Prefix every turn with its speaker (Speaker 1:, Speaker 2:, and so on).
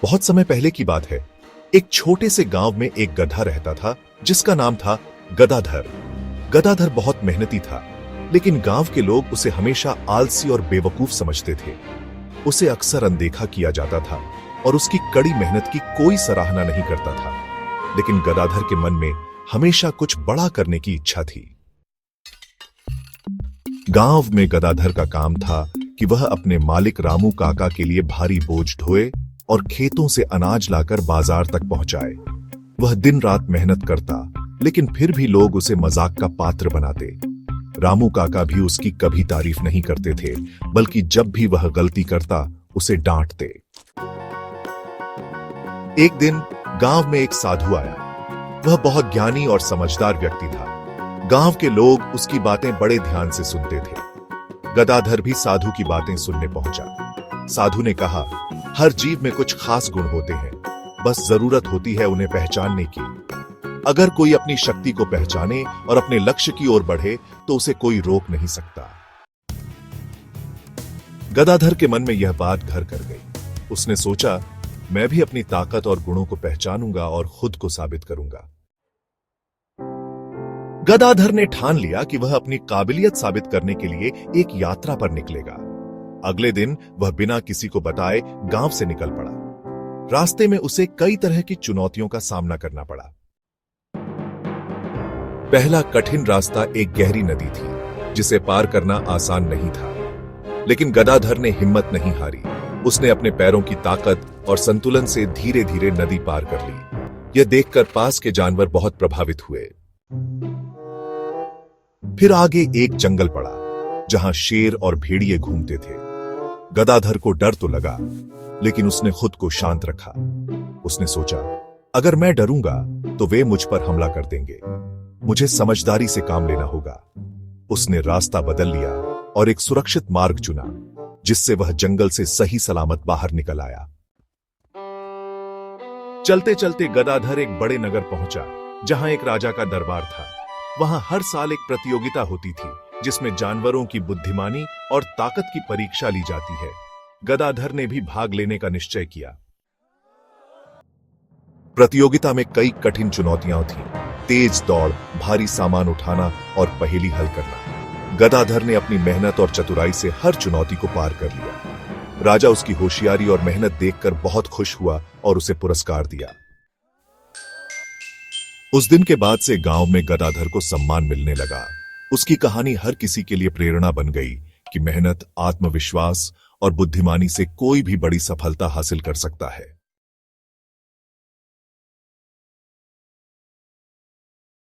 Speaker 1: बहुत समय पहले की बात है। एक छोटे से गांव में एक गधा रहता था जिसका नाम था गदाधर। गदाधर बहुत मेहनती था, लेकिन गांव के लोग उसे हमेशा आलसी और बेवकूफ समझते थे। उसे अक्सर अनदेखा किया जाता था और उसकी कड़ी मेहनत की कोई सराहना नहीं करता था। लेकिन गदाधर के मन में हमेशा कुछ बड़ा करने की इच्छा थी। गांव में गदाधर का काम था कि वह अपने मालिक रामू काका के लिए भारी बोझ ढोए और खेतों से अनाज लाकर बाजार तक पहुंचाए। वह दिन रात मेहनत करता, लेकिन फिर भी लोग उसे मजाक का पात्र बनाते। रामू काका भी उसकी कभी तारीफ नहीं करते थे, बल्कि जब भी वह गलती करता उसे डांटते। एक दिन गांव में एक साधु आया। वह बहुत ज्ञानी और समझदार व्यक्ति था। गांव के लोग उसकी बातें बड़े ध्यान से सुनते थे। गदाधर भी साधु की बातें सुनने पहुंचा। साधु ने कहा, हर जीव में कुछ खास गुण होते हैं, बस जरूरत होती है उन्हें पहचानने की। अगर कोई अपनी शक्ति को पहचाने और अपने लक्ष्य की ओर बढ़े तो उसे कोई रोक नहीं सकता। गदाधर के मन में यह बात घर कर गई। उसने सोचा, मैं भी अपनी ताकत और गुणों को पहचानूंगा और खुद को साबित करूंगा। गदाधर ने ठान लिया कि वह अपनी काबिलियत साबित करने के लिए एक यात्रा पर निकलेगा। अगले दिन वह बिना किसी को बताए गांव से निकल पड़ा। रास्ते में उसे कई तरह की चुनौतियों का सामना करना पड़ा। पहला कठिन रास्ता एक गहरी नदी थी, जिसे पार करना आसान नहीं था। लेकिन गदाधर ने हिम्मत नहीं हारी। उसने अपने पैरों की ताकत और संतुलन से धीरे धीरे नदी पार कर ली। यह देखकर पास के जानवर बहुत प्रभावित हुए। फिर आगे एक जंगल पड़ा, जहां शेर और भेड़िए घूमते थे। गदाधर को डर तो लगा, लेकिन उसने खुद को शांत रखा। उसने सोचा, अगर मैं डरूंगा तो वे मुझ पर हमला कर देंगे। मुझे समझदारी से काम लेना होगा। उसने रास्ता बदल लिया और एक सुरक्षित मार्ग चुना, जिससे वह जंगल से सही सलामत बाहर निकल आया। चलते चलते गदाधर एक बड़े नगर पहुंचा, जहां एक राजा का दरबार था। वहां हर साल एक प्रतियोगिता होती थी, जिसमें जानवरों की बुद्धिमानी और ताकत की परीक्षा ली जाती है। गदाधर ने भी भाग लेने का निश्चय किया। प्रतियोगिता में कई कठिन चुनौतियां थीं, तेज दौड़, भारी सामान उठाना और पहेली हल करना। गदाधर ने अपनी मेहनत और चतुराई से हर चुनौती को पार कर लिया। राजा उसकी होशियारी और मेहनत देखकर बहुत खुश हुआ और उसे पुरस्कार दिया। उस दिन के बाद से गांव में गदाधर को सम्मान मिलने लगा। उसकी कहानी हर किसी के लिए प्रेरणा बन गई कि मेहनत, आत्मविश्वास और बुद्धिमानी से कोई भी बड़ी सफलता हासिल कर सकता है।